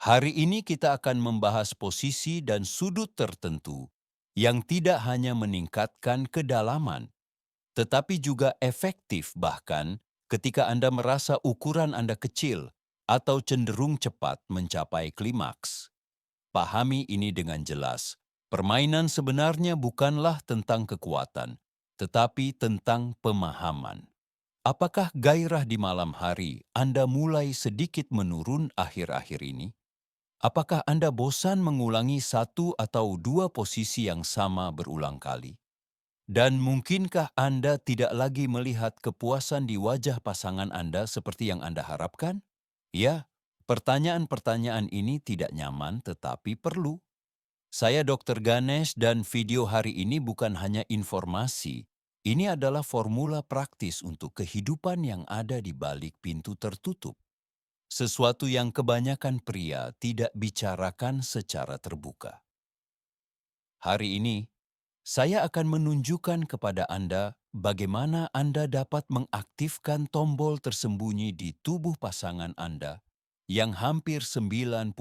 Hari ini kita akan membahas posisi dan sudut tertentu yang tidak hanya meningkatkan kedalaman, tetapi juga efektif bahkan ketika Anda merasa ukuran Anda kecil atau cenderung cepat mencapai klimaks. Pahami ini dengan jelas. Permainan sebenarnya bukanlah tentang kekuatan, tetapi tentang pemahaman. Apakah gairah di malam hari Anda mulai sedikit menurun akhir-akhir ini? Apakah Anda bosan mengulangi satu atau dua posisi yang sama berulang kali? Dan mungkinkah Anda tidak lagi melihat kepuasan di wajah pasangan Anda seperti yang Anda harapkan? Ya, pertanyaan-pertanyaan ini tidak nyaman tetapi perlu. Saya Dr. Ganesh dan video hari ini bukan hanya informasi. Ini adalah formula praktis untuk kehidupan yang ada di balik pintu tertutup. Sesuatu yang kebanyakan pria tidak bicarakan secara terbuka. Hari ini, saya akan menunjukkan kepada Anda bagaimana Anda dapat mengaktifkan tombol tersembunyi di tubuh pasangan Anda yang hampir 90%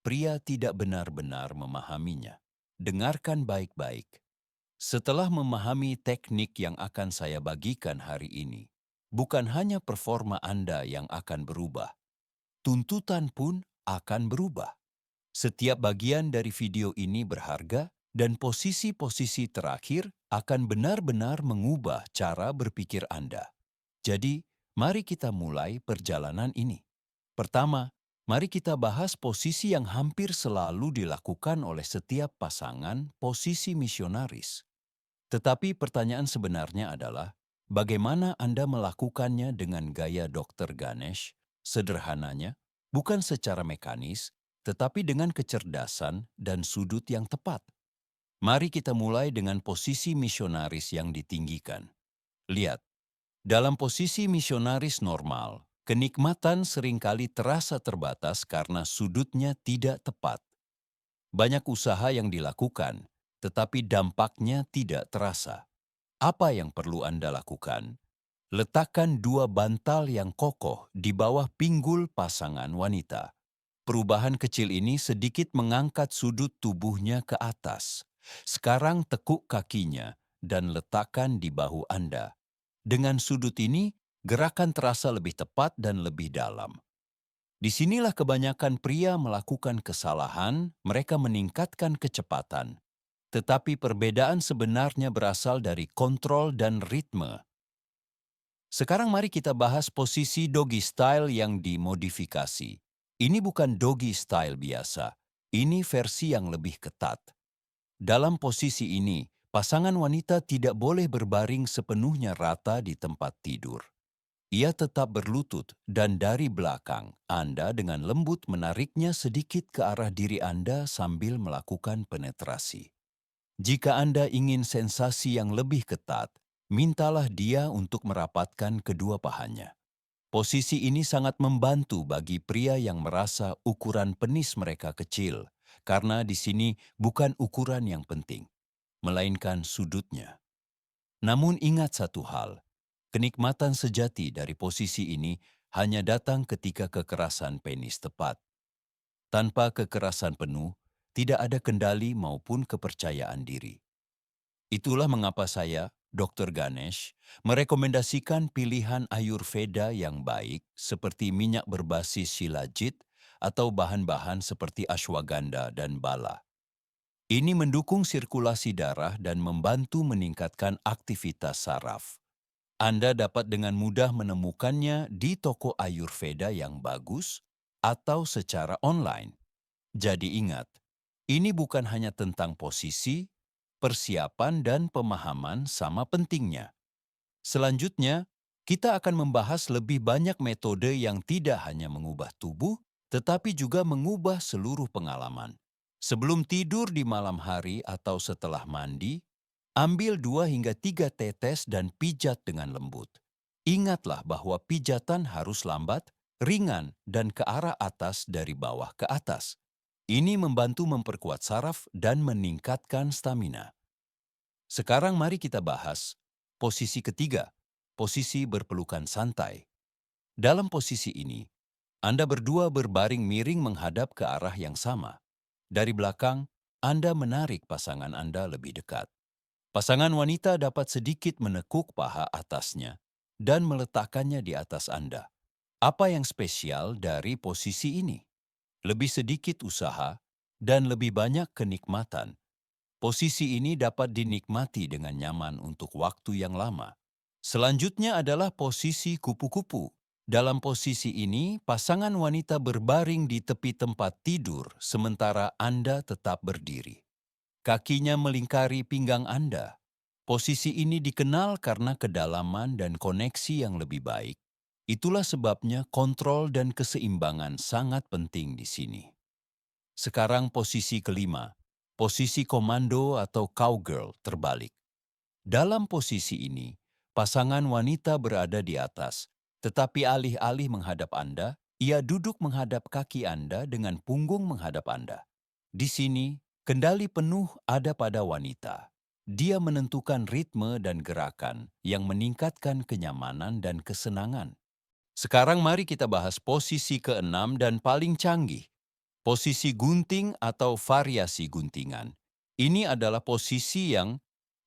pria tidak benar-benar memahaminya. Dengarkan baik-baik. Setelah memahami teknik yang akan saya bagikan hari ini, bukan hanya performa Anda yang akan berubah, tuntutan pun akan berubah. Setiap bagian dari video ini berharga dan posisi-posisi terakhir akan benar-benar mengubah cara berpikir Anda. Jadi, mari kita mulai perjalanan ini. Pertama, mari kita bahas posisi yang hampir selalu dilakukan oleh setiap pasangan, posisi misionaris. Tetapi pertanyaan sebenarnya adalah, bagaimana Anda melakukannya dengan gaya Dr. Ganesh? Sederhananya, bukan secara mekanis, tetapi dengan kecerdasan dan sudut yang tepat. Mari kita mulai dengan posisi misionaris yang ditinggikan. Lihat, dalam posisi misionaris normal, kenikmatan seringkali terasa terbatas karena sudutnya tidak tepat. Banyak usaha yang dilakukan, tetapi dampaknya tidak terasa. Apa yang perlu Anda lakukan? Letakkan dua bantal yang kokoh di bawah pinggul pasangan wanita. Perubahan kecil ini sedikit mengangkat sudut tubuhnya ke atas. Sekarang tekuk kakinya dan letakkan di bahu Anda. Dengan sudut ini, gerakan terasa lebih tepat dan lebih dalam. Disinilah kebanyakan pria melakukan kesalahan, mereka meningkatkan kecepatan. Tetapi perbedaan sebenarnya berasal dari kontrol dan ritme. Sekarang mari kita bahas posisi doggy style yang dimodifikasi. Ini bukan doggy style biasa, ini versi yang lebih ketat. Dalam posisi ini, pasangan wanita tidak boleh berbaring sepenuhnya rata di tempat tidur. Ia tetap berlutut dan dari belakang, Anda dengan lembut menariknya sedikit ke arah diri Anda sambil melakukan penetrasi. Jika Anda ingin sensasi yang lebih ketat, mintalah dia untuk merapatkan kedua pahanya. Posisi ini sangat membantu bagi pria yang merasa ukuran penis mereka kecil, karena di sini bukan ukuran yang penting, melainkan sudutnya. Namun ingat satu hal, kenikmatan sejati dari posisi ini hanya datang ketika kekerasan penis tepat. Tanpa kekerasan penuh, tidak ada kendali maupun kepercayaan diri. Itulah mengapa saya, Dr. Ganesh, merekomendasikan pilihan Ayurveda yang baik seperti minyak berbasis shilajit atau bahan-bahan seperti ashwagandha dan bala. Ini mendukung sirkulasi darah dan membantu meningkatkan aktivitas saraf. Anda dapat dengan mudah menemukannya di toko Ayurveda yang bagus atau secara online. Jadi ingat, ini bukan hanya tentang posisi, persiapan dan pemahaman sama pentingnya. Selanjutnya, kita akan membahas lebih banyak metode yang tidak hanya mengubah tubuh, tetapi juga mengubah seluruh pengalaman. Sebelum tidur di malam hari atau setelah mandi, ambil 2 hingga 3 tetes dan pijat dengan lembut. Ingatlah bahwa pijatan harus lambat, ringan, dan ke arah atas dari bawah ke atas. Ini membantu memperkuat saraf dan meningkatkan stamina. Sekarang mari kita bahas posisi ketiga, posisi berpelukan santai. Dalam posisi ini, Anda berdua berbaring miring menghadap ke arah yang sama. Dari belakang, Anda menarik pasangan Anda lebih dekat. Pasangan wanita dapat sedikit menekuk paha atasnya dan meletakkannya di atas Anda. Apa yang spesial dari posisi ini? Lebih sedikit usaha dan lebih banyak kenikmatan. Posisi ini dapat dinikmati dengan nyaman untuk waktu yang lama. Selanjutnya adalah posisi kupu-kupu. Dalam posisi ini, pasangan wanita berbaring di tepi tempat tidur sementara Anda tetap berdiri. Kakinya melingkari pinggang Anda. Posisi ini dikenal karena kedalaman dan koneksi yang lebih baik. Itulah sebabnya kontrol dan keseimbangan sangat penting di sini. Sekarang posisi kelima, posisi komando atau cowgirl terbalik. Dalam posisi ini, pasangan wanita berada di atas, tetapi alih-alih menghadap Anda, ia duduk menghadap kaki Anda dengan punggung menghadap Anda. Di sini, kendali penuh ada pada wanita. Dia menentukan ritme dan gerakan yang meningkatkan kenyamanan dan kesenangan. Sekarang mari kita bahas posisi keenam dan paling canggih, posisi gunting atau variasi guntingan. Ini adalah posisi yang,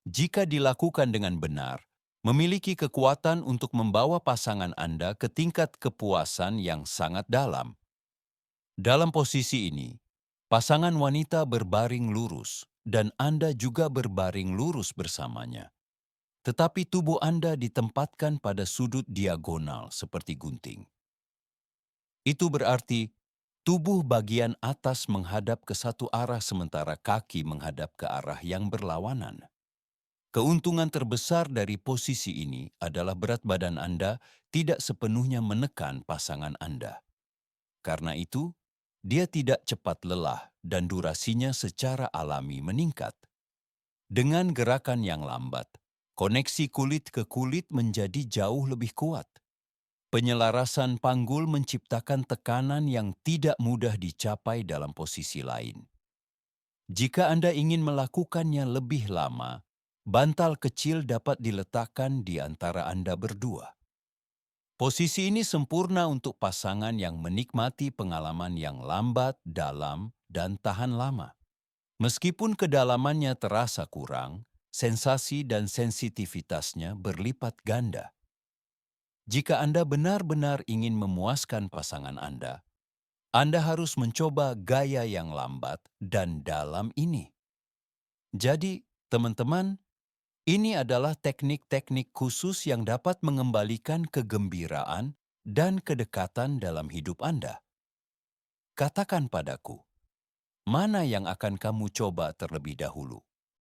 jika dilakukan dengan benar, memiliki kekuatan untuk membawa pasangan Anda ke tingkat kepuasan yang sangat dalam. Dalam posisi ini, pasangan wanita berbaring lurus dan Anda juga berbaring lurus bersamanya. Tetapi tubuh Anda ditempatkan pada sudut diagonal seperti gunting. Itu berarti tubuh bagian atas menghadap ke satu arah sementara kaki menghadap ke arah yang berlawanan. Keuntungan terbesar dari posisi ini adalah berat badan Anda tidak sepenuhnya menekan pasangan Anda. Karena itu, dia tidak cepat lelah dan durasinya secara alami meningkat. Dengan gerakan yang lambat, koneksi kulit ke kulit menjadi jauh lebih kuat. Penyelarasan panggul menciptakan tekanan yang tidak mudah dicapai dalam posisi lain. Jika Anda ingin melakukannya lebih lama, bantal kecil dapat diletakkan di antara Anda berdua. Posisi ini sempurna untuk pasangan yang menikmati pengalaman yang lambat, dalam, dan tahan lama. Meskipun kedalamannya terasa kurang, sensasi dan sensitivitasnya berlipat ganda. Jika Anda benar-benar ingin memuaskan pasangan Anda harus mencoba gaya yang lambat dan dalam ini. Jadi, teman-teman, ini adalah teknik-teknik khusus yang dapat mengembalikan kegembiraan dan kedekatan dalam hidup Anda. Katakan padaku, mana yang akan kamu coba terlebih dahulu?